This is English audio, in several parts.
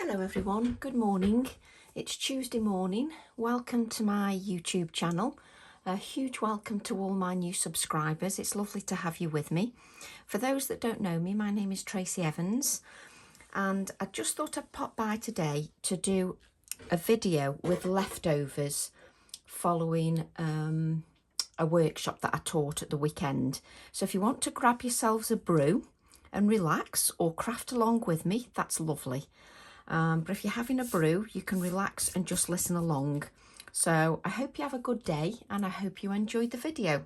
Hello everyone, good morning. It's Tuesday morning. Welcome to my YouTube channel. A huge welcome to all my new subscribers. It's lovely to have you with me. For those that don't know me, my name is Tracy Evans and I just thought I'd pop by today to do a video with leftovers following a workshop that I taught at the weekend. So if you want to grab yourselves a brew and relax or craft along with me, that's lovely. But if you're having a brew, you can relax and just listen along. So I hope you have a good day and I hope you enjoyed the video.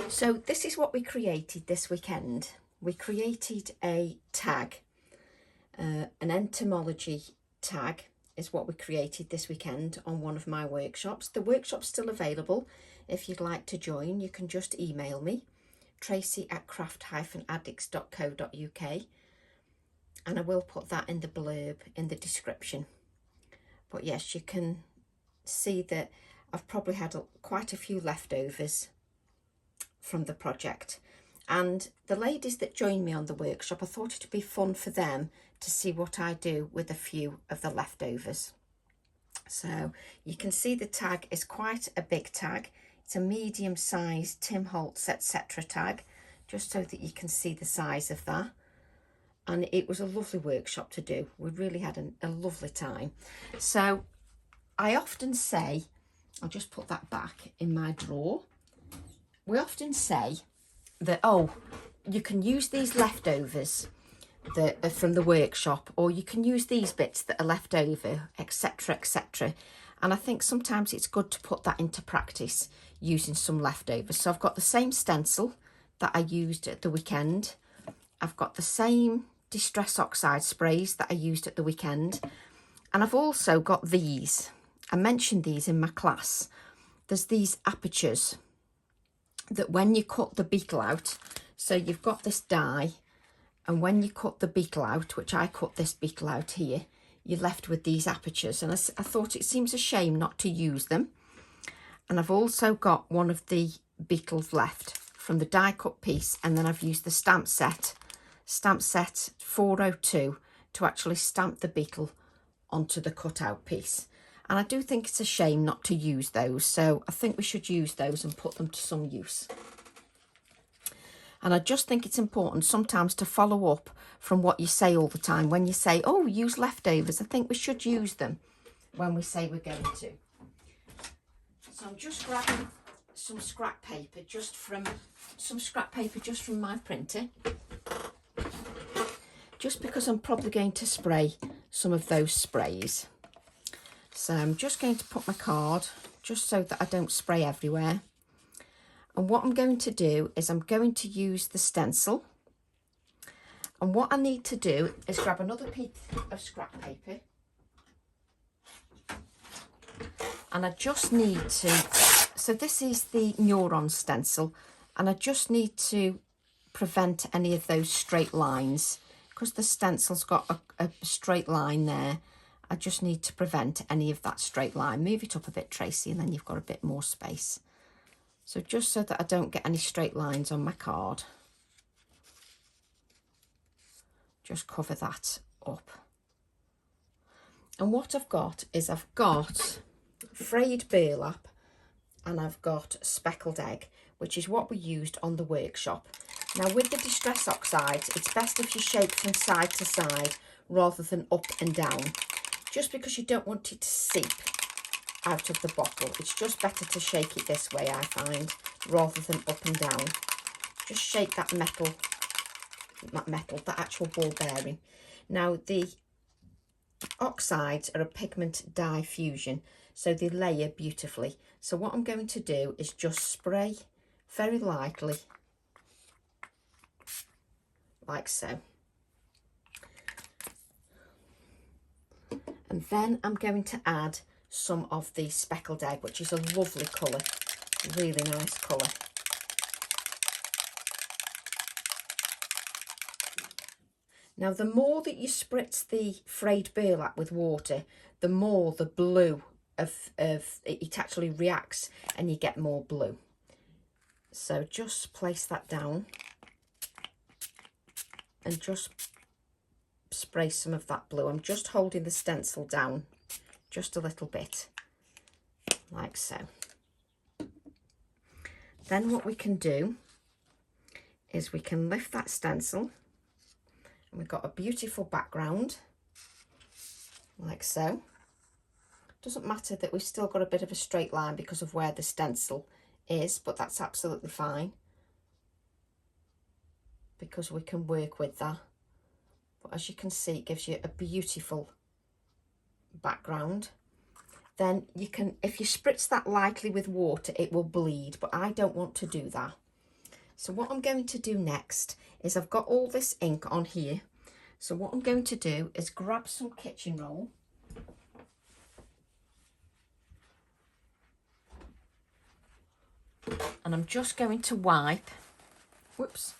So this is what we created this weekend. We created a tag, an entomology tag is what we created this weekend on one of my workshops. The workshop's still available. If you'd like to join, you can just email me, tracy@craft-addicts.co.uk. and I will put that in the blurb in the description. But yes, you can see that I've probably had quite a few leftovers from the project, and the ladies that joined me on the workshop, I thought it'd be fun for them to see what I do with a few of the leftovers. So you can see the tag is quite a big tag. It's a medium-sized Tim Holtz etc. tag, just so that you can see the size of that. And it was a lovely workshop to do. We really had a lovely time. So I often say, I'll just put that back in my drawer. We often say that, oh, you can use these leftovers that are from the workshop, or you can use these bits that are left over, etc, etc. And I think sometimes it's good to put that into practice using some leftovers. So I've got the same stencil that I used at the weekend. I've got the same Distress Oxide sprays that I used at the weekend, and I've also got these. I mentioned these in my class. There's these apertures that when you cut the beetle out, so you've got this die, and when you cut the beetle out, which I cut this beetle out here, you're left with these apertures, and I thought it seems a shame not to use them. And I've also got one of the beetles left from the die cut piece, and then I've used the stamp set 402 to actually stamp the beetle onto the cutout piece. And I do think it's a shame not to use those, so I think we should use those and put them to some use. And I just think it's important sometimes to follow up from what you say all the time. When you say, oh, use leftovers, I think we should use them when we say we're going to. So I'm just grabbing some scrap paper just from my printer, just because I'm probably going to spray some of those sprays. So I'm just going to put my card just so that I don't spray everywhere. And what I'm going to do is I'm going to use the stencil. And what I need to do is grab another piece of scrap paper. And I just need to, so this is the neuron stencil, and I just need to prevent any of those straight lines. Because the stencil's got a straight line there, I just need to prevent any of that straight line. Move it up a bit, Tracy, and then you've got a bit more space. So just so that I don't get any straight lines on my card, just cover that up. And what I've got is I've got frayed burlap and I've got speckled egg, which is what we used on the workshop. Now with the Distress Oxides, it's best if you shake from side to side rather than up and down, just because you don't want it to seep out of the bottle. It's just better to shake it this way, I find, rather than up and down. Just shake that that actual ball bearing. Now the oxides are a pigment dye fusion, so they layer beautifully. So what I'm going to do is just spray very lightly, like so. And then I'm going to add some of the speckled egg, which is a lovely colour, really nice colour. Now the more that you spritz the frayed burlap with water, the more the blue of it actually reacts and you get more blue. So just place that down and just spray some of that blue. I'm just holding the stencil down just a little bit, like so. Then what we can do is we can lift that stencil, and we've got a beautiful background, like so. Doesn't matter that we've still got a bit of a straight line because of where the stencil is, but that's absolutely fine, because we can work with that. But as you can see, it gives you a beautiful background. Then you can, if you spritz that lightly with water, it will bleed, but I don't want to do that. So what I'm going to do next is, I've got all this ink on here. So what I'm going to do is grab some kitchen roll. And I'm just going to wipe, whoops.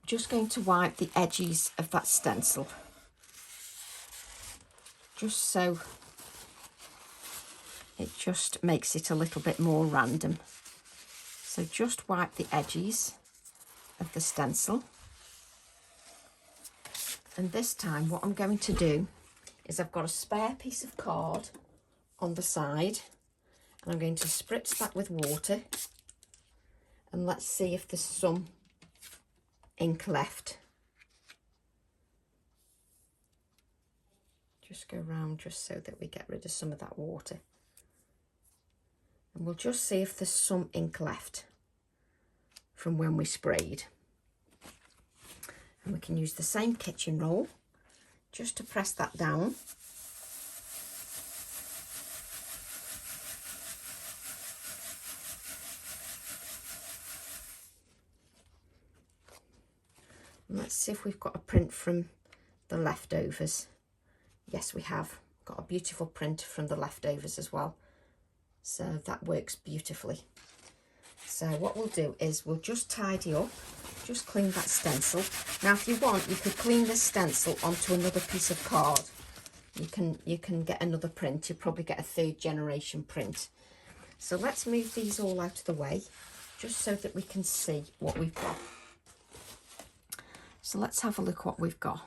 Just going to wipe the edges of that stencil, just so it just makes it a little bit more random. So just wipe the edges of the stencil. And this time what I'm going to do is, I've got a spare piece of card on the side, and I'm going to spritz that with water, and let's see if there's some ink left. Just go round just so that we get rid of some of that water, and we'll just see if there's some ink left from when we sprayed. And we can use the same kitchen roll just to press that down. And let's see if we've got a print from the leftovers. Yes, we have got a beautiful print from the leftovers as well. So that works beautifully. So what we'll do is, we'll just tidy up, just clean that stencil. Now if you want, you could clean this stencil onto another piece of card. You can get another print. You'll probably get a 3rd generation print. So let's move these all out of the way, just so that we can see what we've got. So let's have a look what we've got.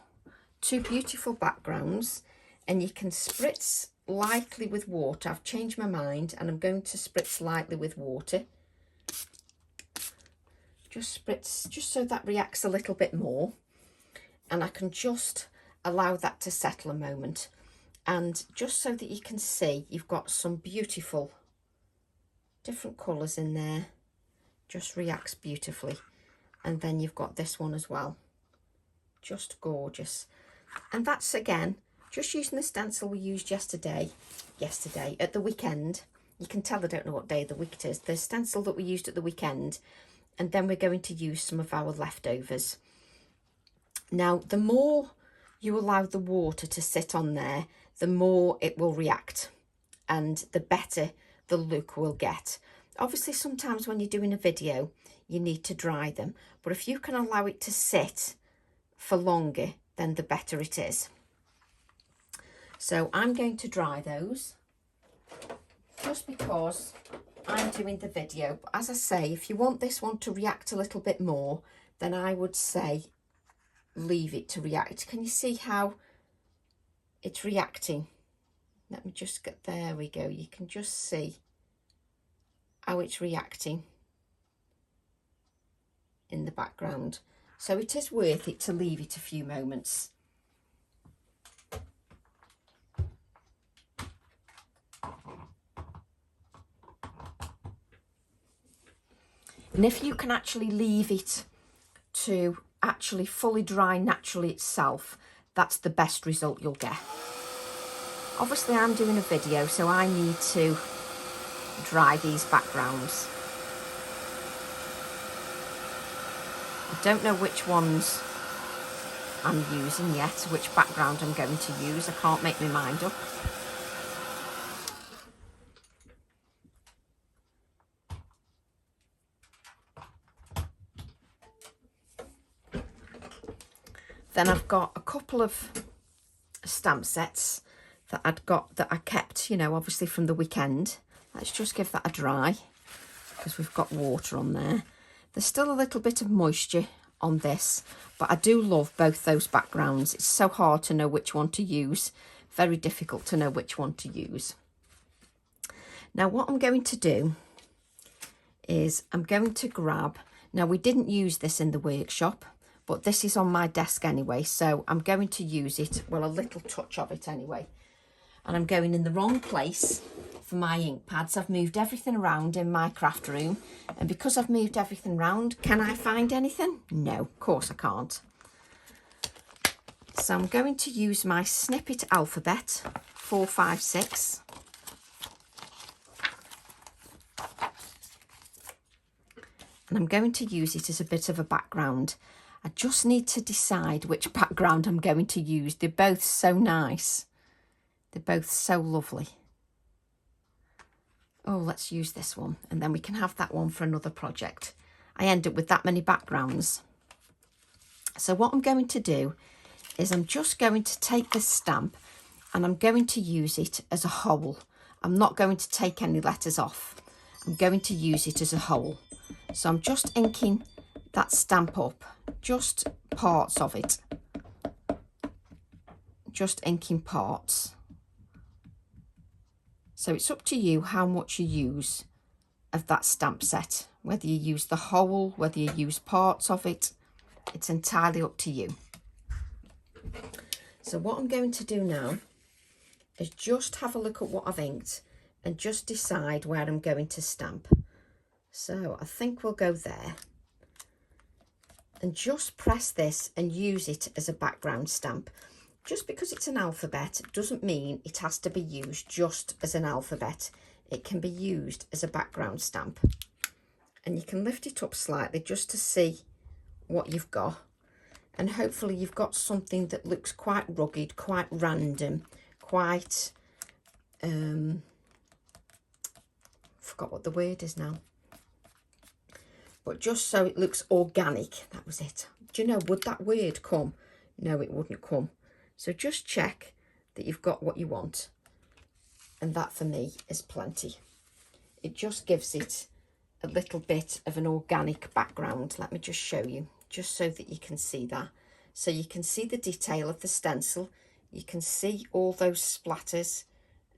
2 beautiful backgrounds, and you can spritz lightly with water. I've changed my mind, and I'm going to spritz lightly with water. Just spritz, just so that reacts a little bit more, and I can just allow that to settle a moment. And just so that you can see, you've got some beautiful different colours in there, just reacts beautifully. And then you've got this one as well, just gorgeous. And that's again just using the stencil we used yesterday at the weekend. You can tell I don't know what day of the week it is. The stencil that we used at the weekend, and then we're going to use some of our leftovers. Now the more you allow the water to sit on there, the more it will react, and the better the look will get. Obviously sometimes when you're doing a video you need to dry them, but if you can allow it to sit for longer, then the better it is. So I'm going to dry those just because I'm doing the video. But as I say, if you want this one to react a little bit more, then I would say leave it to react. Can you see how it's reacting? Let me just get, there we go. You can just see how it's reacting in the background. So it is worth it to leave it a few moments. And if you can actually leave it to actually fully dry naturally itself, that's the best result you'll get. Obviously I'm doing a video, so I need to dry these backgrounds. I don't know which ones I'm using yet, which background I'm going to use. I can't make my mind up. Then I've got a couple of stamp sets that I kept, you know, obviously from the weekend. Let's just give that a dry because we've got water on there. There's still a little bit of moisture on this, but I do love both those backgrounds. It's so hard to know which one to use, very difficult to know which one to use. Now what I'm going to do is I'm going to grab, now we didn't use this in the workshop, but this is on my desk anyway, so I'm going to use it, well, a little touch of it anyway. And I'm going in the wrong place for my ink pads. I've moved everything around in my craft room, and because I've moved everything around, can I find anything? No, of course I can't. So I'm going to use my Snippet Alphabet 456. And I'm going to use it as a bit of a background. I just need to decide which background I'm going to use. They're both so nice. They're both so lovely. Oh, let's use this one, and then we can have that one for another project. I end up with that many backgrounds. So what I'm going to do is I'm just going to take this stamp and I'm going to use it as a whole. I'm not going to take any letters off. I'm going to use it as a whole. So I'm just inking that stamp up, just parts of it. Just inking parts. So it's up to you how much you use of that stamp set, whether you use the whole, whether you use parts of it, it's entirely up to you. So what I'm going to do now is just have a look at what I've inked and just decide where I'm going to stamp. So I think we'll go there. And just press this and use it as a background stamp. Just because it's an alphabet doesn't mean it has to be used just as an alphabet. It can be used as a background stamp. And you can lift it up slightly just to see what you've got. And hopefully you've got something that looks quite rugged, quite random, quite, forgot what the word is now. But just so it looks organic, that was it. Do you know, would that word come? No, it wouldn't come. So just check that you've got what you want. And that for me is plenty. It just gives it a little bit of an organic background. Let me just show you, just so that you can see that. So you can see the detail of the stencil. You can see all those splatters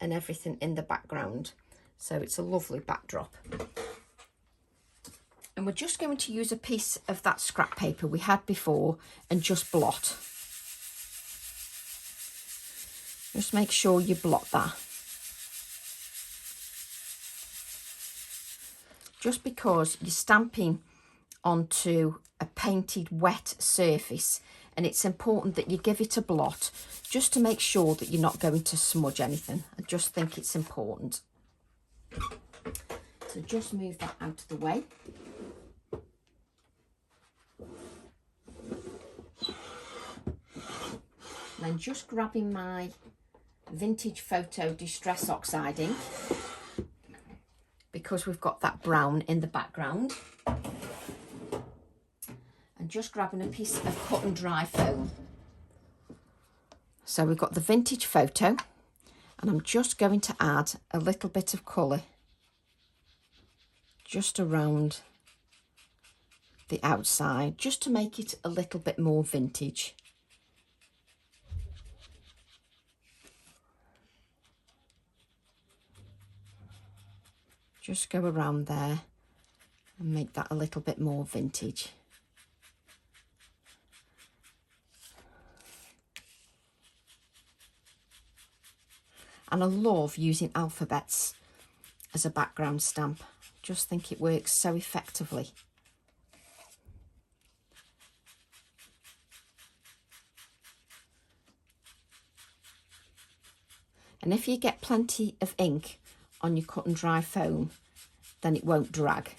and everything in the background. So it's a lovely backdrop. And we're just going to use a piece of that scrap paper we had before and just blot. Just make sure you blot that. Just because you're stamping onto a painted wet surface, and it's important that you give it a blot just to make sure that you're not going to smudge anything. I just think it's important. So just move that out of the way. And then just grabbing my Vintage Photo Distress Oxide ink, because we've got that brown in the background, and just grabbing a piece of cut and dry foam. So we've got the Vintage Photo, and I'm just going to add a little bit of colour just around the outside, just to make it a little bit more vintage. Just go around there and make that a little bit more vintage. And I love using alphabets as a background stamp. Just think it works so effectively. And if you get plenty of ink on your cut and dry foam, then it won't drag.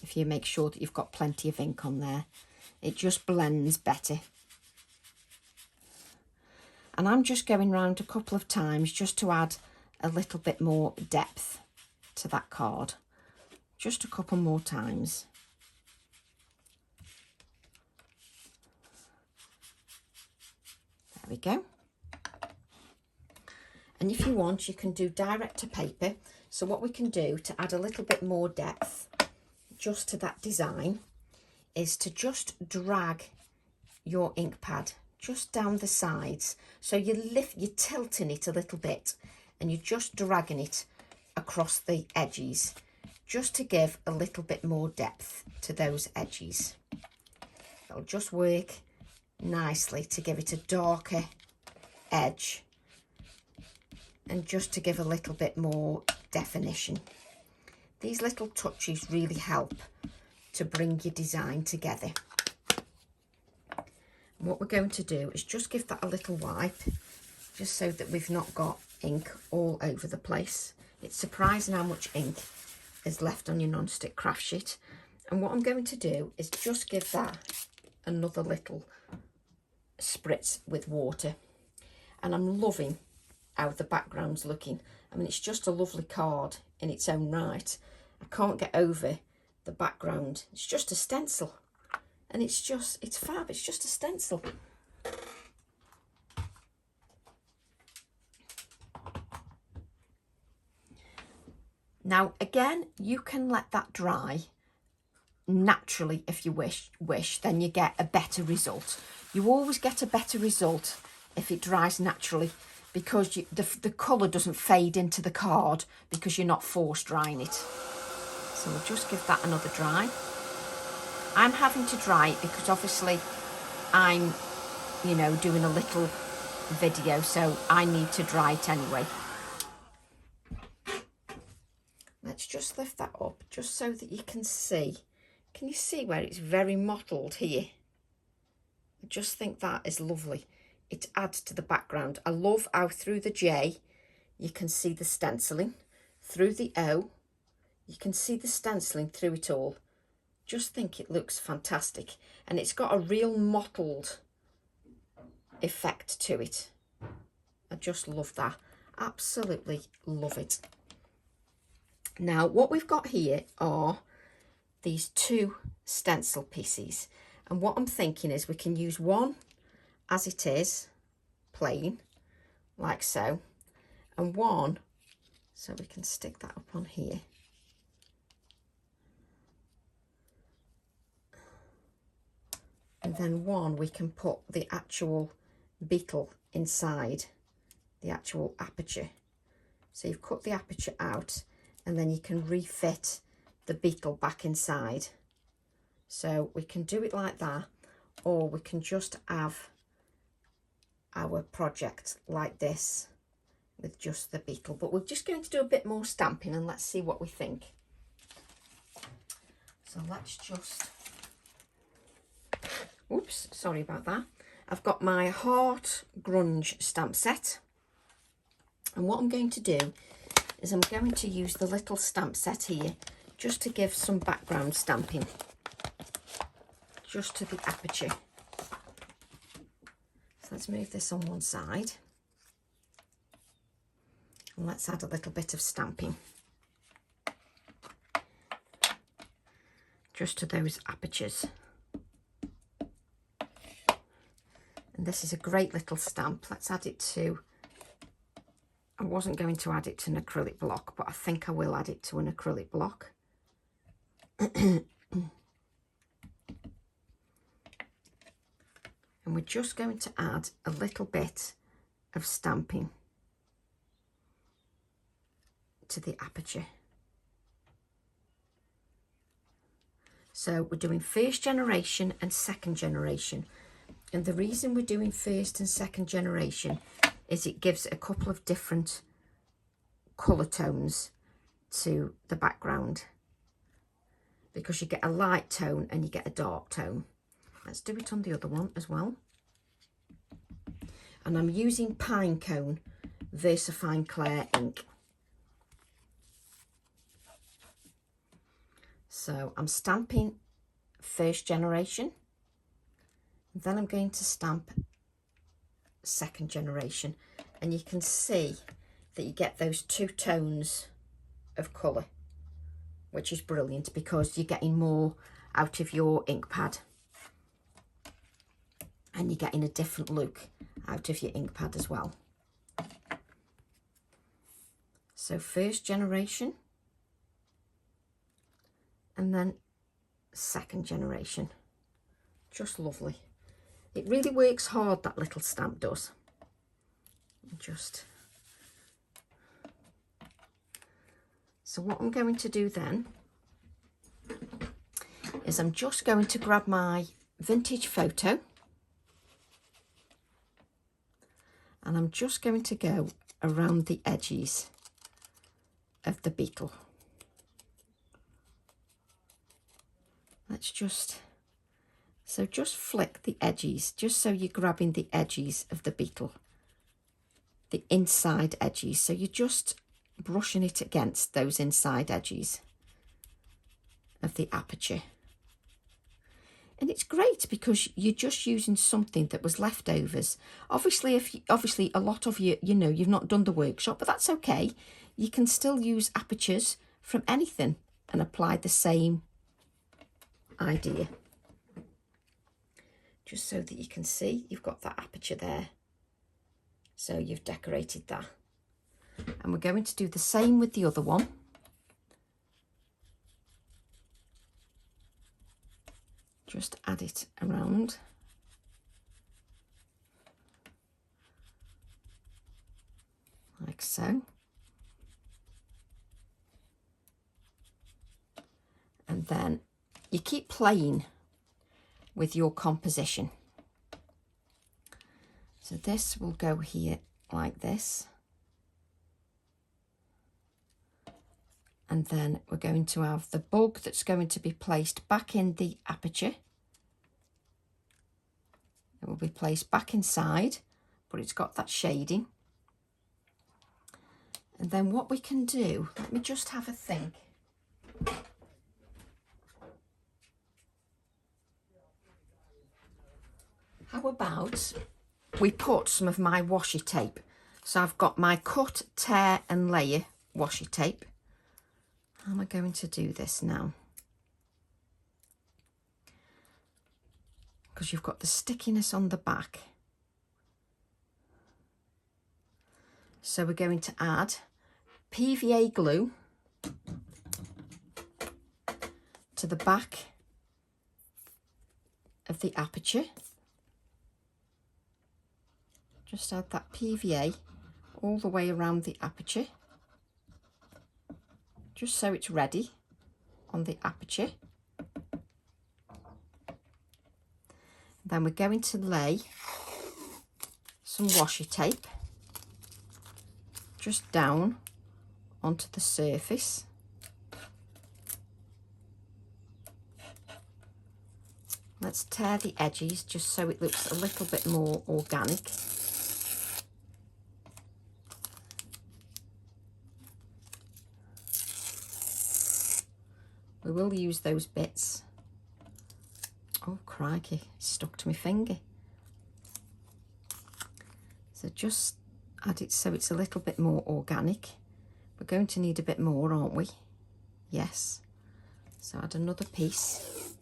If you make sure that you've got plenty of ink on there, it just blends better. And I'm just going round a couple of times just to add a little bit more depth to that card. Just a couple more times. There we go. And if you want, you can do direct to paper. So what we can do to add a little bit more depth just to that design is to just drag your ink pad just down the sides. So you're tilting it a little bit and you're just dragging it across the edges just to give a little bit more depth to those edges. It'll just work nicely to give it a darker edge and just to give a little bit more definition. These little touches really help to bring your design together. And what we're going to do is just give that a little wipe, just so that we've not got ink all over the place. It's surprising how much ink is left on your non-stick craft sheet. And what I'm going to do is just give that another little spritz with water. And I'm loving how the background's looking. I mean, it's just a lovely card in its own right. I can't get over the background. It's just a stencil. And it's fab. It's just a stencil. Now, again, you can let that dry naturally if you wish, then you get a better result. You always get a better result if it dries naturally, because the colour doesn't fade into the card because you're not force drying it. So we'll just give that another dry. I'm having to dry it because obviously I'm, you know, doing a little video, so I need to dry it anyway. Let's just lift that up just so that you can see. Can you see where it's very mottled here? I just think that is lovely. It adds to the background. I love how through the J you can see the stenciling. Through the O you can see the stenciling through it all. Just think it looks fantastic. And it's got a real mottled effect to it. I just love that. Absolutely love it. Now what we've got here are these two stencil pieces. And what I'm thinking is we can use one as it is, plain, like so. And one, so we can stick that up on here. And then one we can put the actual beetle inside the actual aperture. So you've cut the aperture out and then you can refit the beetle back inside. So we can do it like that, or we can just have our project like this with just the beetle. But we're just going to do a bit more stamping and let's see what we think. So let's just... Oops, sorry about that. I've got my Heart Grunge stamp set. And what I'm going to do is I'm going to use the little stamp set here just to give some background stamping. Just to the aperture. So let's move this on one side. And let's add a little bit of stamping. Just to those apertures. And this is a great little stamp. Let's add it to, I wasn't going to add it to an acrylic block, but I think I will add it to an acrylic block. And we're just going to add a little bit of stamping to the aperture. So we're doing first generation and second generation. And the reason we're doing first and second generation is it gives a couple of different colour tones to the background, because you get a light tone and you get a dark tone. Let's do it on the other one as well. And I'm using Pinecone VersaFine Clair ink. So I'm stamping first generation. Then I'm going to stamp second generation. And you can see that you get those two tones of colour, which is brilliant because you're getting more out of your ink pad. And you're getting a different look out of your ink pad as well. So first generation and then second generation. Just lovely. It really works hard, that little stamp does. Just... So what I'm going to do then is I'm just going to grab my vintage photo and I'm just going to go around the edges of the beetle. Let's just, so just flick the edges, just so you're grabbing the edges of the beetle, the inside edges. So you're just brushing it against those inside edges of the aperture. And it's great because you're just using something that was leftovers. Obviously, obviously a lot of you, you know, you've not done the workshop, but that's okay. You can still use apertures from anything and apply the same idea. Just so that you can see you've got that aperture there. So you've decorated that. And we're going to do the same with the other one. Just add it around. Like so. And then you keep playing with your composition. So this will go here like this. And then we're going to have the bug that's going to be placed back in the aperture. It will be placed back inside, but it's got that shading. And then what we can do, let me just have a think. How about we put some of my washi tape? So I've got my cut, tear and layer washi tape. How am I going to do this now? Because you've got the stickiness on the back. So we're going to add PVA glue to the back of the aperture. Just add that PVA all the way around the aperture, just so it's ready on the aperture. Then we're going to lay some washi tape just down onto the surface. Let's tear the edges just so it looks a little bit more organic. We will use those bits. Oh crikey, it's stuck to my finger. So just add it so it's a little bit more organic. We're going to need a bit more, aren't we? Yes. So add another piece.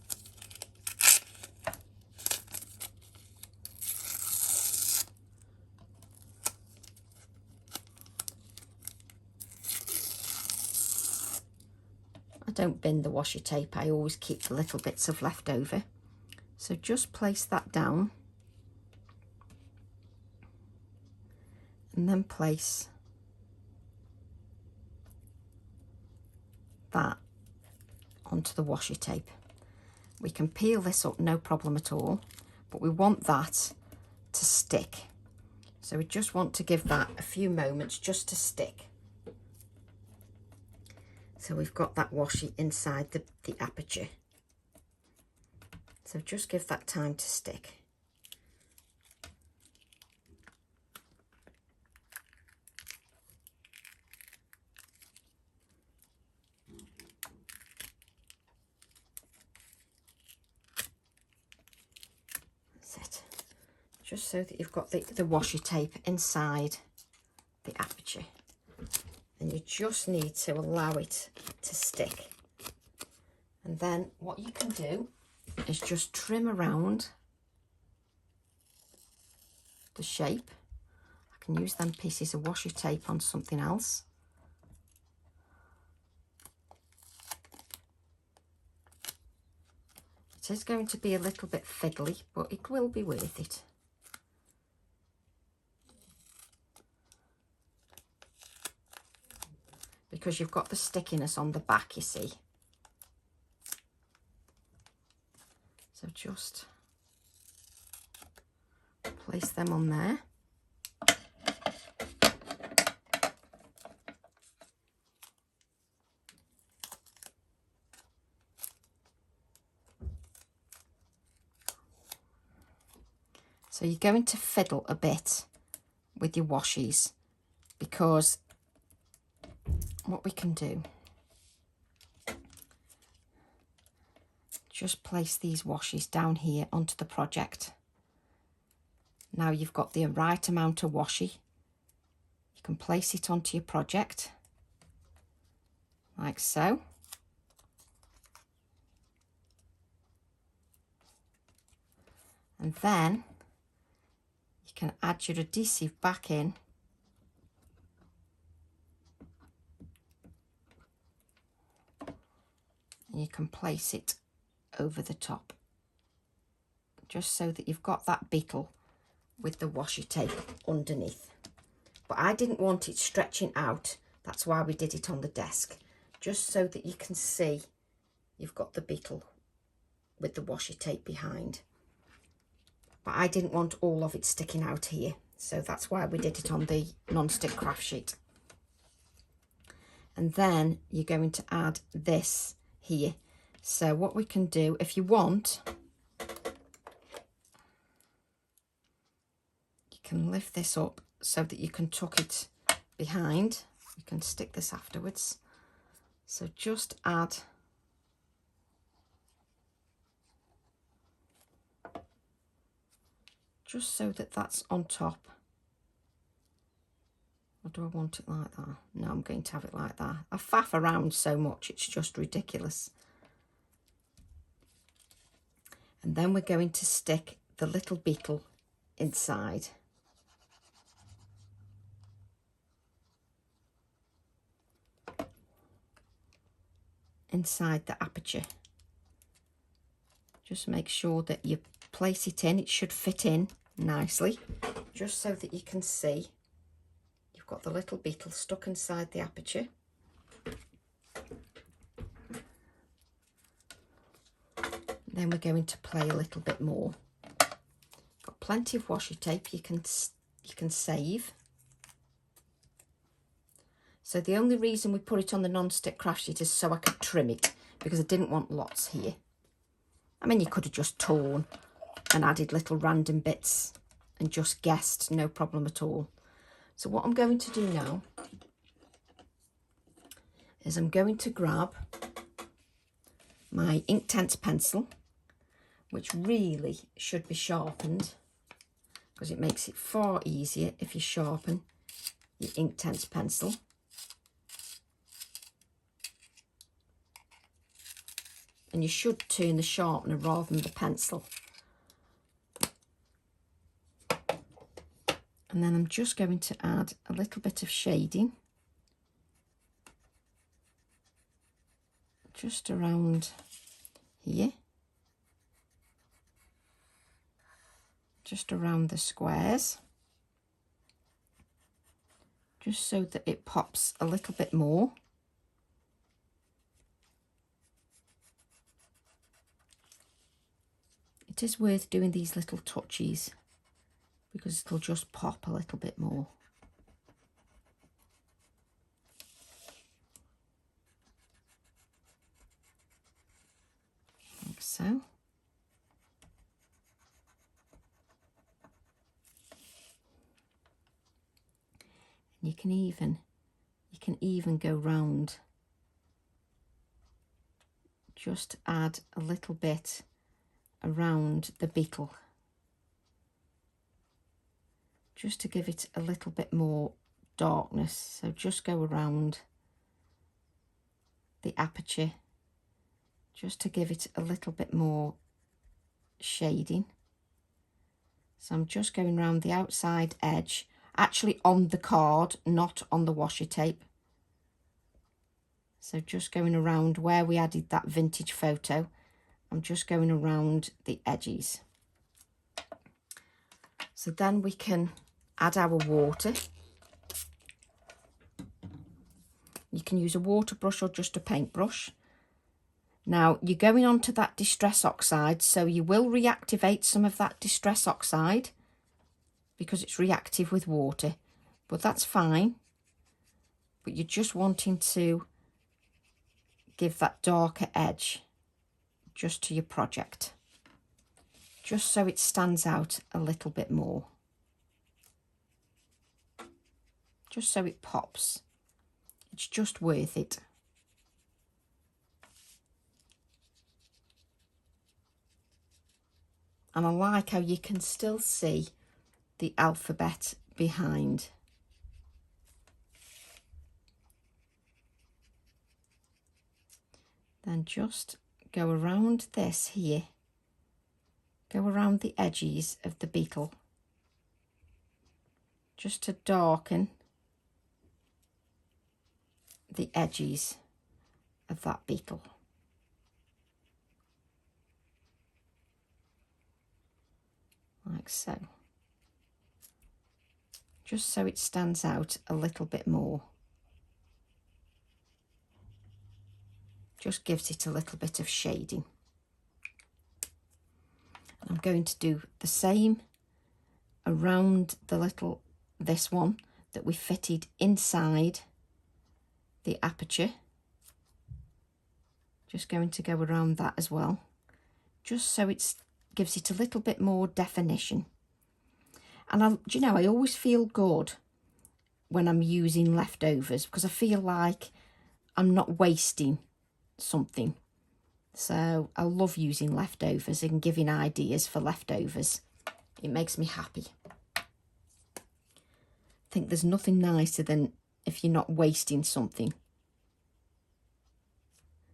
I don't bin the washi tape, I always keep the little bits of leftover. So just place that down. And then place that onto the washi tape. We can peel this up, no problem at all, but we want that to stick. So we just want to give that a few moments just to stick. So we've got that washi inside the aperture. So just give that time to stick. That's it. Just so that you've got the washi tape inside the aperture. And you just need to allow it to stick. And then what you can do is just trim around the shape. I can use them pieces of washi tape on something else. It It is going to be a little bit fiddly, but it will be worth it. Because you've got the stickiness on the back, you see. So just place them on there. So you're going to fiddle a bit with your washies, because what we can do, just place these washies down here onto the project. Now you've got the right amount of washi. You can place it onto your project, like so. And then you can add your adhesive back in. And you can place it over the top, just so that you've got that beetle with the washi tape underneath. But I didn't want it stretching out, that's why we did it on the desk, just so that you can see you've got the beetle with the washi tape behind. But I didn't want all of it sticking out here, so that's why we did it on the non-stick craft sheet. And then you're going to add this here. So what we can do, if you want, you can lift this up so that you can tuck it behind. You can stick this afterwards. So just add just so that that's on top. Or do I want it like that? No, I'm going to have it like that. I faff around so much, it's just ridiculous. And then we're going to stick the little beetle inside. Inside the aperture. Just make sure that you place it in. It should fit in nicely, just so that you can see you've got the little beetle stuck inside the aperture. Then we're going to play a little bit more. Got plenty of washi tape you can save. So the only reason we put it on the non-stick craft sheet is so I could trim it, because I didn't want lots here. I mean, you could have just torn and added little random bits and just guessed, no problem at all. So what I'm going to do now is I'm going to grab my Inktense pencil, which really should be sharpened, because it makes it far easier if you sharpen your Inktense pencil. And you should turn the sharpener rather than the pencil. And then I'm just going to add a little bit of shading just around here, just around the squares, just so that it pops a little bit more. It is worth doing these little touches, because it'll just pop a little bit more. Like so. And you can even go round. Just add a little bit around the beetle, just to give it a little bit more darkness. So just go around the aperture, just to give it a little bit more shading. So I'm just going around the outside edge, actually on the card, not on the washi tape. So just going around where we added that vintage photo, I'm just going around the edges. So then we can add our water. You can use a water brush or just a paintbrush. Now you're going on to that Distress Oxide, so you will reactivate some of that Distress Oxide because it's reactive with water, but that's fine. But you're just wanting to give that darker edge just to your project, just so it stands out a little bit more, just so it pops. It's just worth it. And I like how you can still see the alphabet behind. Then just go around this here, go around the edges of the beetle, just to darken the edges of that beetle. Like so. Just so it stands out a little bit more. Just gives it a little bit of shading. I'm going to do the same around the little, this one that we fitted inside the aperture. Just going to go around that as well, just so it gives it a little bit more definition. And do you know, I always feel good when I'm using leftovers because I feel like I'm not wasting something. So I love using leftovers and giving ideas for leftovers. It makes me happy. I think there's nothing nicer than if you're not wasting something.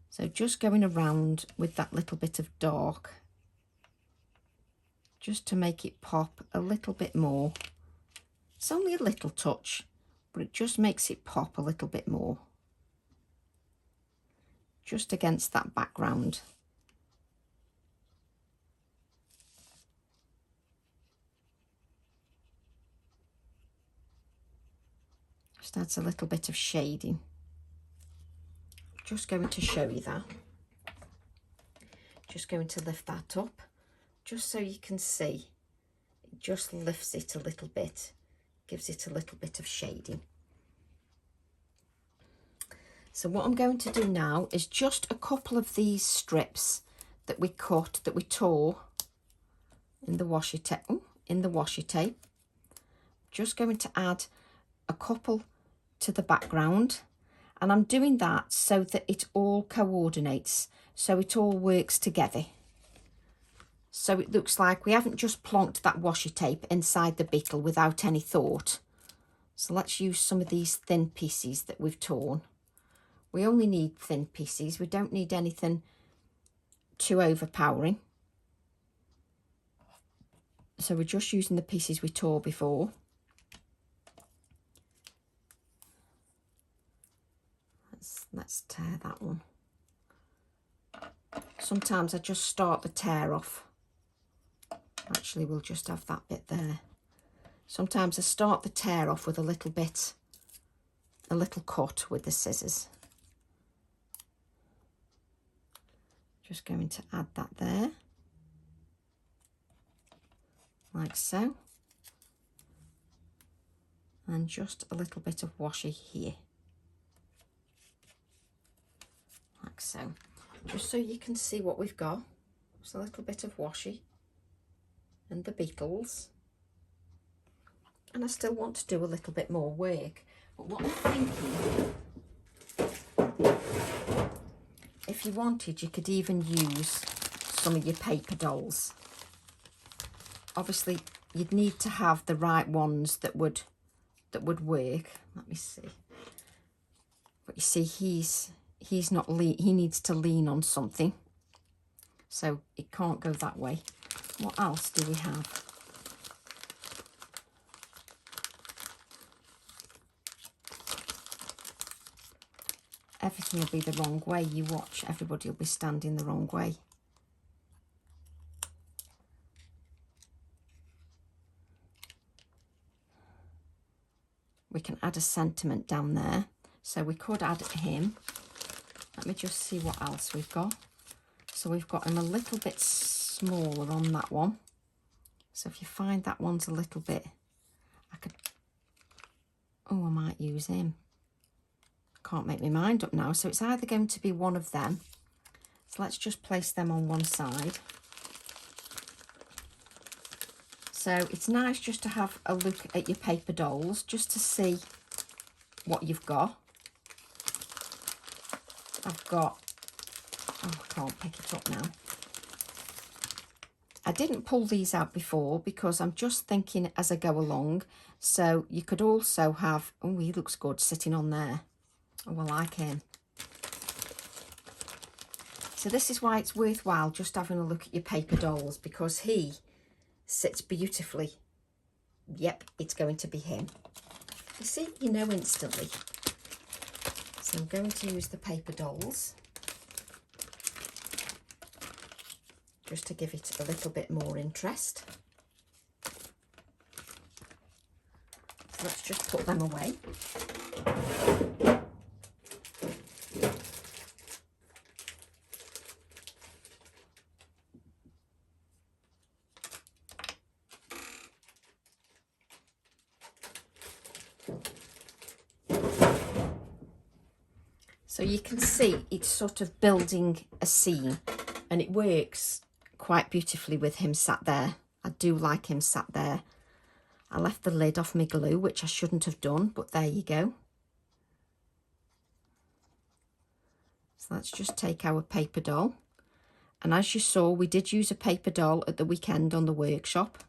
So just going around with that little bit of dark, just to make it pop a little bit more. It's only a little touch, but it just makes it pop a little bit more. Just against that background. Just adds a little bit of shading. Just going to show you that. Just going to lift that up, just so you can see. It just lifts it a little bit, gives it a little bit of shading. So what I'm going to do now is just a couple of these strips that we cut, that we tore in the washi tape. Just going to add a couple to the background, and I'm doing that so that it all coordinates, so it all works together. So it looks like we haven't just plonked that washi tape inside the beetle without any thought. So let's use some of these thin pieces that we've torn. We only need thin pieces. We don't need anything too overpowering. So we're just using the pieces we tore before. Let's tear that one. Sometimes I just start the tear off. Actually, we'll just have that bit there. Sometimes I start the tear off with a little cut with the scissors. Just going to add that there, like so. And just a little bit of washi here, like so. Just so you can see what we've got. Just a little bit of washi and the beetles. And I still want to do a little bit more work. But what I'm thinking, if you wanted, you could even use some of your paper dolls. Obviously, you'd need to have the right ones that would work. Let me see. But you see, he's not he needs to lean on something, so it can't go that way. What else do we have? Everything will be the wrong way. You watch, everybody will be standing the wrong way. we can add a sentiment down there. So we could add him. Let me just see what else we've got. So we've got him a little bit smaller on that one. So if you find that one's a little bit, I might use him. Can't make my mind up now. So it's either going to be one of them. So let's just place them on one side. So it's nice just to have a look at your paper dolls, just to see what you've got. I've got, I can't pick it up now. I didn't pull these out before because I'm just thinking as I go along. So you could also have, oh, he looks good sitting on there. Oh, I like him. So this is why it's worthwhile just having a look at your paper dolls, because he sits beautifully. Yep, it's going to be him. You see, you know instantly. So I'm going to use the paper dolls just to give it a little bit more interest. So let's just put them away. So you can see it's sort of building a scene, and it works quite beautifully with him sat there. I do like him sat there. I left the lid off my glue, which I shouldn't have done, but there you go. So let's just take our paper doll. And as you saw, we did use a paper doll at the weekend on the workshop.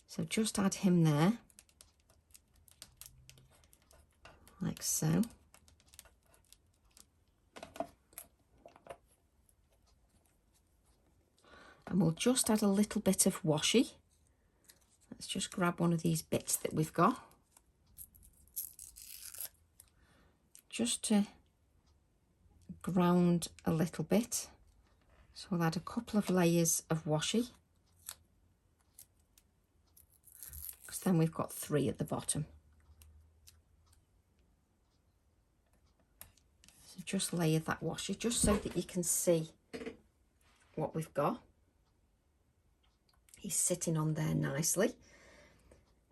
So just add him there, like so. And we'll just add a little bit of washi. Let's just grab one of these bits that we've got. Just to ground a little bit. So we'll add a couple of layers of washi. Because then we've got 3 at the bottom. So just layer that washi, just so that you can see what we've got. He's sitting on there nicely.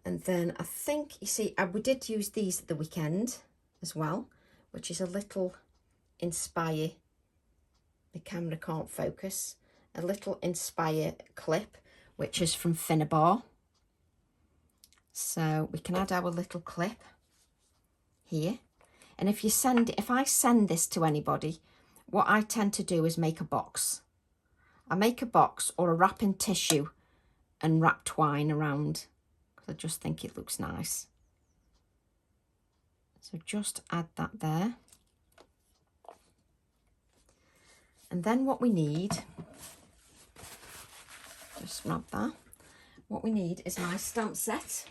And then I think, you see, we did use these at the weekend as well, which is a little Inspire, the camera can't focus, a little Inspire clip, which is from Finnabar. So we can add our little clip here. And if I send this to anybody, what I tend to do is make a box. I make a box or a wrapping tissue and wrap twine around, because I just think it looks nice. So just add that there. And then what we need, just snap that, what we need is my stamp set,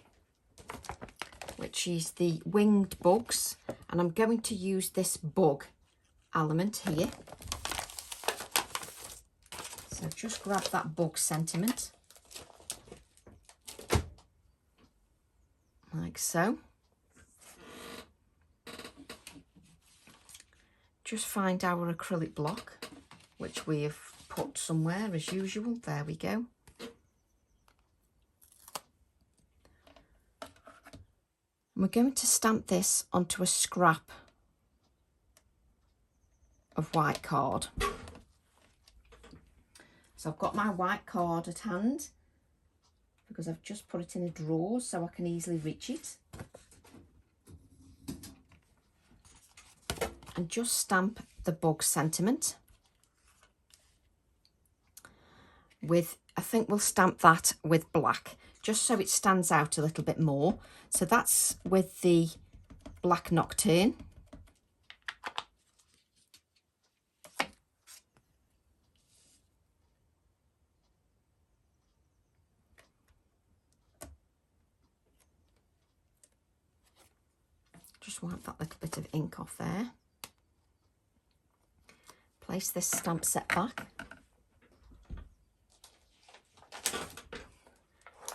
which is the winged bugs, and I'm going to use this bug element here. So just grab that bug sentiment, like so. Just find our acrylic block, which we have put somewhere as usual. There we go. And we're going to stamp this onto a scrap of white card. So I've got my white card at hand, because I've just put it in a drawer so I can easily reach it. And just stamp the bug sentiment with, I think we'll stamp that with black, just so it stands out a little bit more. So that's with the black nocturne. Just wipe that little bit of ink off there. Place this stamp set back.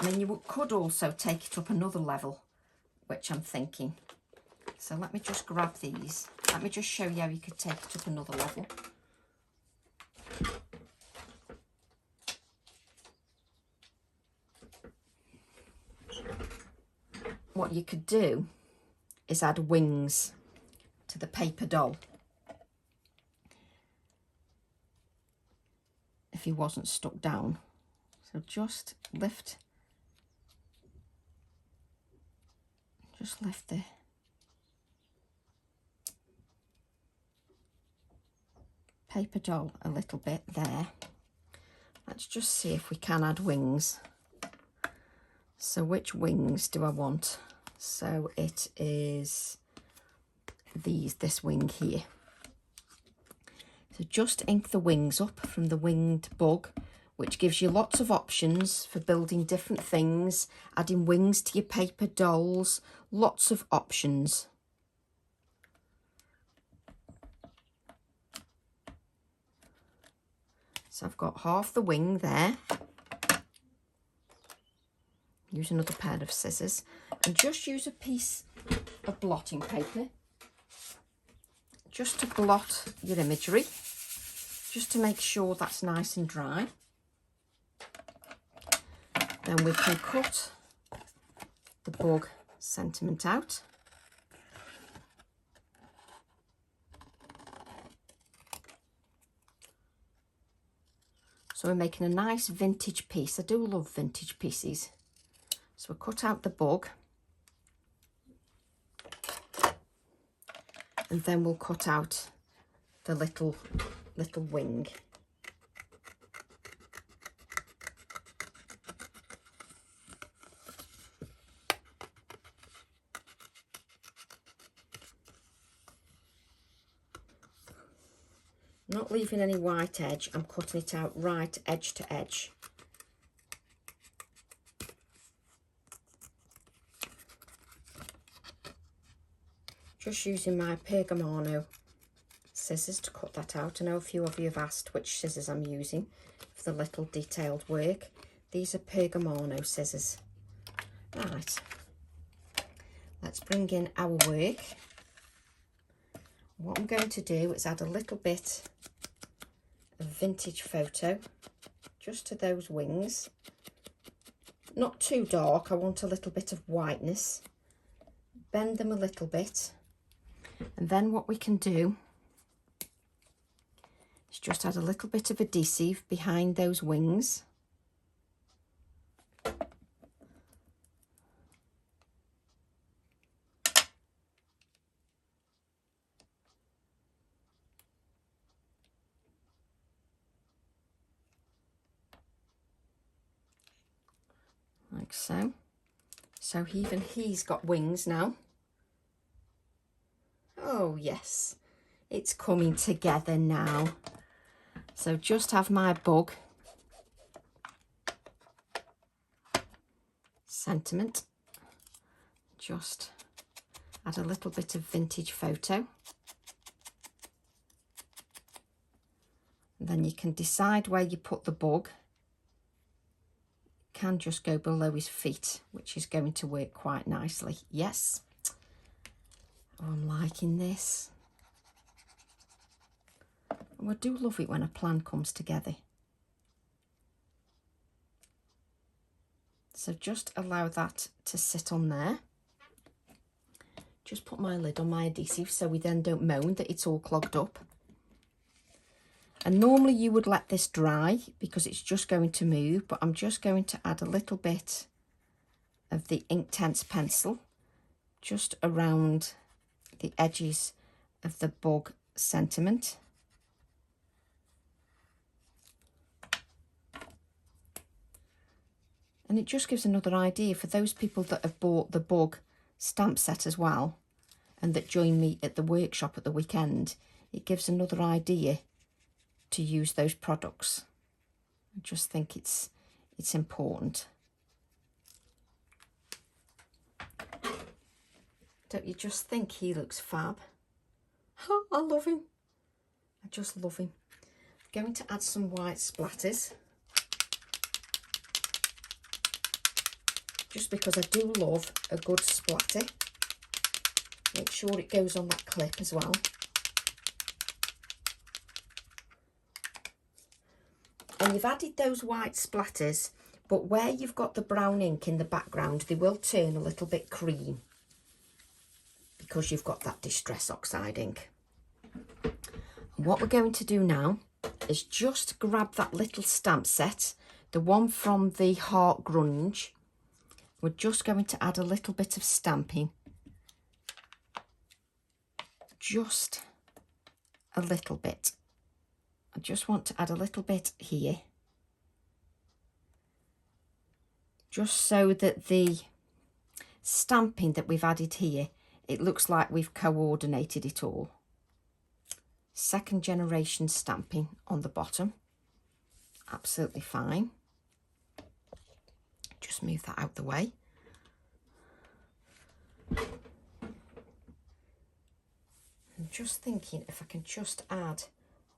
And then you could also take it up another level which I'm thinking. So let me just grab these. Let me just show you how you could take it up another level. What you could do is add wings to the paper doll if he wasn't stuck down. So just lift the paper doll a little bit there. Let's just see if we can add wings. So which wings do I want? So it is this wing here. So just ink the wings up from the winged bug, which gives you lots of options for building different things, adding wings to your paper dolls, lots of options. So I've got half the wing there. Use another pair of scissors and just use a piece of blotting paper just to blot your imagery, just to make sure that's nice and dry. Then we can cut the bug sentiment out. So we're making a nice vintage piece. I do love vintage pieces. So we'll cut out the bug. And then we'll cut out the little wing. Not leaving any white edge, I'm cutting it out right edge to edge. Just using my Pergamano scissors to cut that out. I know a few of you have asked which scissors I'm using for the little detailed work. These are Pergamano scissors. Right, let's bring in our work. What I'm going to do is add a little bit of vintage photo just to those wings. Not too dark, I want a little bit of whiteness. Bend them a little bit. And then what we can do is just add a little bit of adhesive behind those wings. Like so. So even he's got wings now. Oh yes, it's coming together now. So just have my bug sentiment. Just add a little bit of vintage photo. And then you can decide where you put the bug. It can just go below his feet, which is going to work quite nicely. Yes. Oh, I'm liking this. Oh, I do love it when a plan comes together. So just allow that to sit on there. Just put my lid on my adhesive so we then don't moan that it's all clogged up. And normally you would let this dry because it's just going to move, but I'm just going to add a little bit of the Inktense pencil just around the edges of the bug sentiment. And it just gives another idea for those people that have bought the bug stamp set as well and that join me at the workshop at the weekend. It gives another idea to use those products. I just think it's important. Don't you just think he looks fab? Oh, I love him. I just love him. I'm going to add some white splatters. just because I do love a good splatter. Make sure it goes on that clip as well. And you've added those white splatters, but where you've got the brown ink in the background, they will turn a little bit cream because you've got that Distress Oxide ink. And what we're going to do now is just grab that little stamp set, the one from the Heart Grunge. We're just going to add a little bit of stamping. Just a little bit. I just want to add a little bit here, just so that the stamping that we've added here, it looks like we've coordinated it all. Second generation stamping on the bottom, absolutely fine. Just move that out the way. I'm just thinking if I can just add,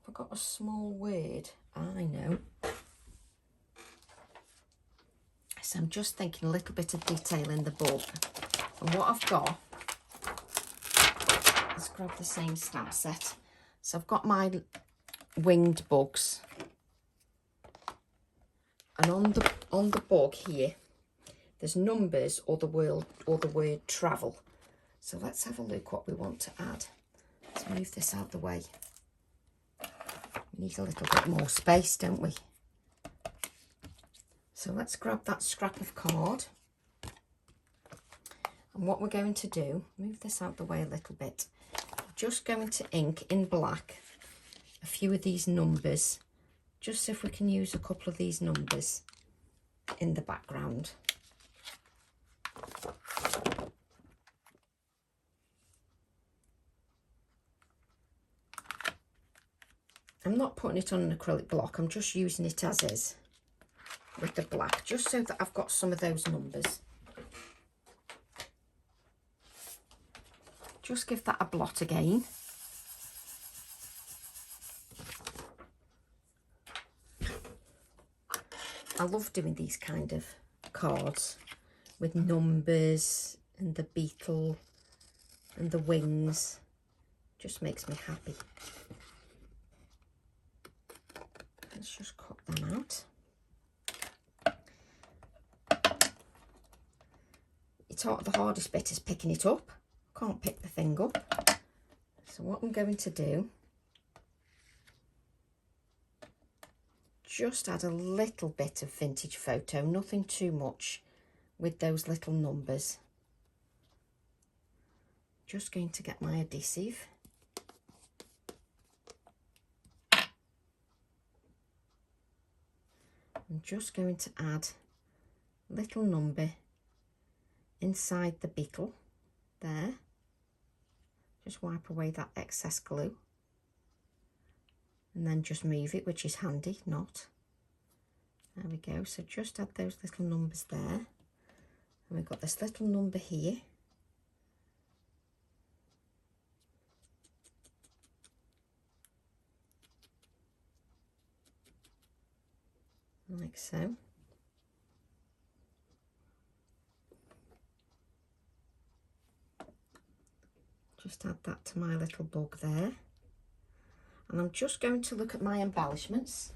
I've got a small word, I know. So I'm just thinking a little bit of detail in the book. And what I've got, let's grab the same stamp set. So I've got my winged bugs. And on the bug here, there's numbers or the word travel. So let's have a look what we want to add. Let's move this out the way. We need a little bit more space, don't we? So let's grab that scrap of card. And what we're going to do, move this out the way a little bit. We're just going to ink in black a few of these numbers, just so if we can use a couple of these numbers in the background. I'm not putting it on an acrylic block, I'm just using it as is with the black, just so that I've got some of those numbers. Just give that a blot again. I love doing these kind of cards with numbers and the beetle and the wings. Just makes me happy. Let's just cut them out. The hardest bit is picking it up. Can't pick the thing up. So what I'm going to do, just add a little bit of vintage photo, nothing too much with those little numbers. Just going to get my adhesive. I'm just going to add a little number inside the beetle there. Just wipe away that excess glue and then just move it, which is handy, not. There we go. So just add those little numbers there. And we've got this little number here. Like so. Just add that to my little bug there. And I'm just going to look at my embellishments.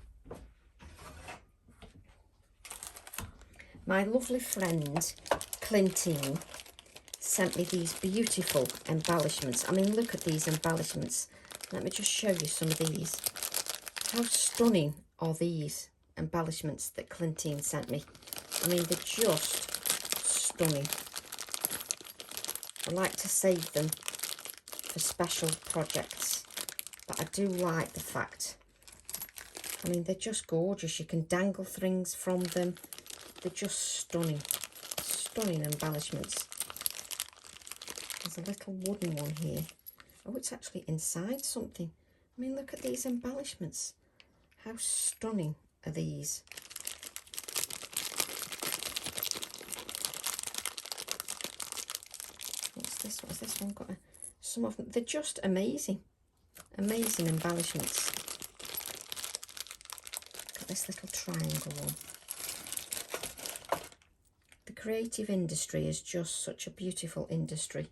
My lovely friend Clintine sent me these beautiful embellishments. I mean, look at these embellishments. Let me just show you some of these. How stunning are these embellishments that Clintine sent me? I mean, they're just stunning. I like to save them for special projects, but I do like the fact, I mean, they're just gorgeous. You can dangle things from them. They're just stunning, stunning embellishments. There's a little wooden one here. Oh, it's actually inside something. I mean, look at these embellishments. How stunning are these? What's this? What's this one got? Some of them, they're just amazing. Amazing embellishments. Got this little triangle one. They're creative industry is just such a beautiful industry.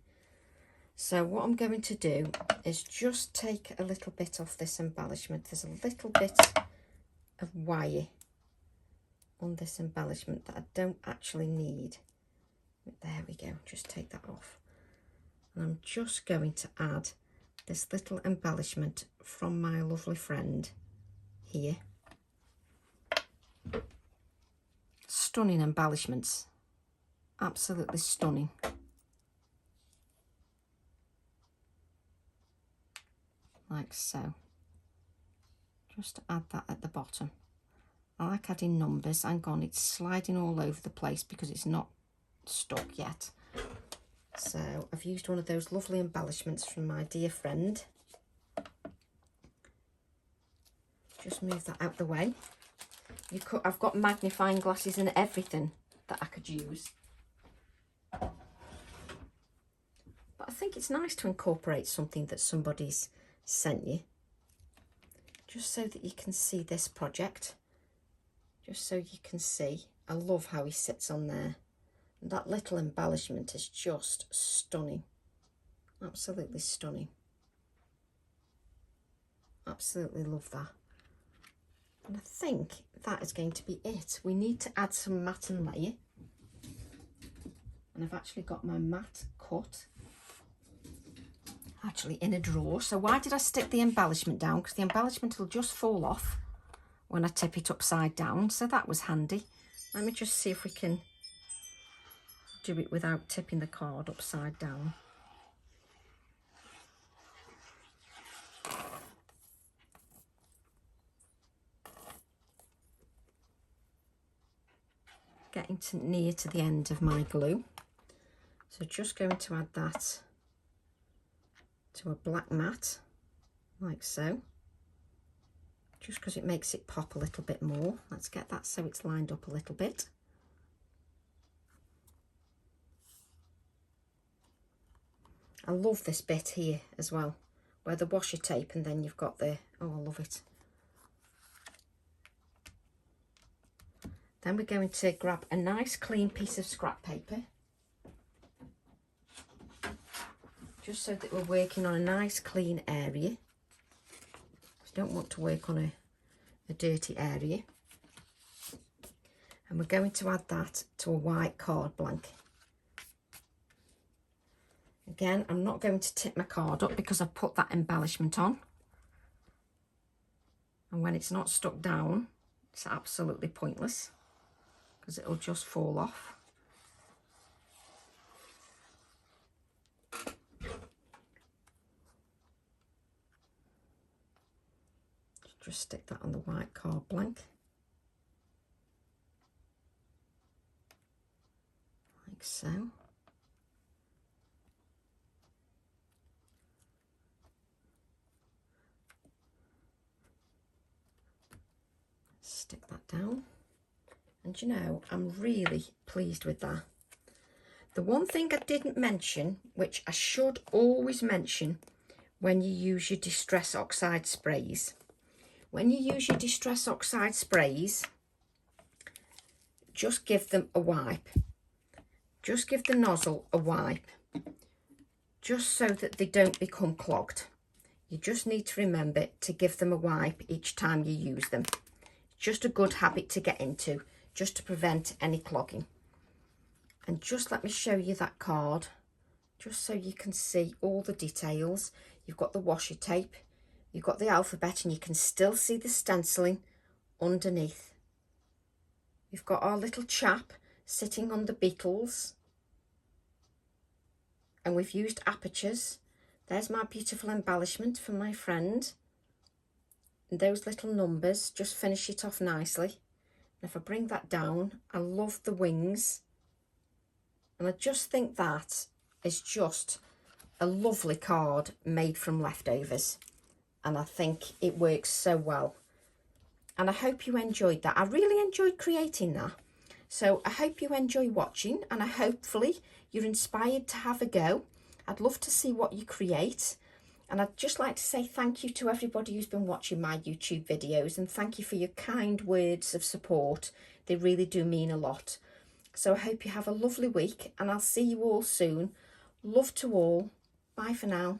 So what I'm going to do is just take a little bit off this embellishment. There's a little bit of wire on this embellishment that I don't actually need. There we go, just take that off. And I'm just going to add this little embellishment from my lovely friend here. Stunning embellishments, absolutely stunning. Like so. Just to add that at the bottom. I like adding numbers. Hang on, it's sliding all over the place because it's not stuck yet. So I've used one of those lovely embellishments from my dear friend. Just move that out the way. I've got magnifying glasses and everything that I could use. But I think it's nice to incorporate something that somebody's sent you. Just so that you can see this project. Just so you can see. I love how he sits on there. And that little embellishment is just stunning. Absolutely stunning. Absolutely love that. And I think that is going to be it. We need to add some mat and layer. And I've actually got my mat cut actually in a drawer. So why did I stick the embellishment down? Because the embellishment will just fall off when I tip it upside down. So that was handy. Let me just see if we can do it without tipping the card upside down. Getting near to the end of my glue. So just going to add that to a black mat, like so. Just because it makes it pop a little bit more. Let's get that so it's lined up a little bit. I love this bit here as well, where the washi tape and then you've got the, oh, I love it. Then we're going to grab a nice clean piece of scrap paper, just so that we're working on a nice clean area. We don't want to work on a dirty area. And we're going to add that to a white card blank. Again, I'm not going to tip my card up because I've put that embellishment on. And when it's not stuck down, it's absolutely pointless, because it'll just fall off. Just stick that on the white card blank. Like so. Stick that down. And you know, I'm really pleased with that. The one thing I didn't mention, which I should always mention when you use your Distress Oxide sprays. When you use your Distress Oxide sprays, just give them a wipe. Just give the nozzle a wipe. Just so that they don't become clogged. You just need to remember to give them a wipe each time you use them. Just a good habit to get into, just to prevent any clogging. And just let me show you that card, just so you can see all the details. You've got the washi tape, you've got the alphabet, and you can still see the stenciling underneath. We've got our little chap sitting on the beetles, and we've used apertures. There's my beautiful embellishment from my friend. And those little numbers just finish it off nicely. And if I bring that down, I love the wings. And I just think that is just a lovely card made from leftovers. And I think it works so well. And I hope you enjoyed that. I really enjoyed creating that. So I hope you enjoy watching, and hopefully you're inspired to have a go. I'd love to see what you create. And I'd just like to say thank you to everybody who's been watching my YouTube videos, and thank you for your kind words of support. They really do mean a lot. So I hope you have a lovely week, and I'll see you all soon. Love to all. Bye for now.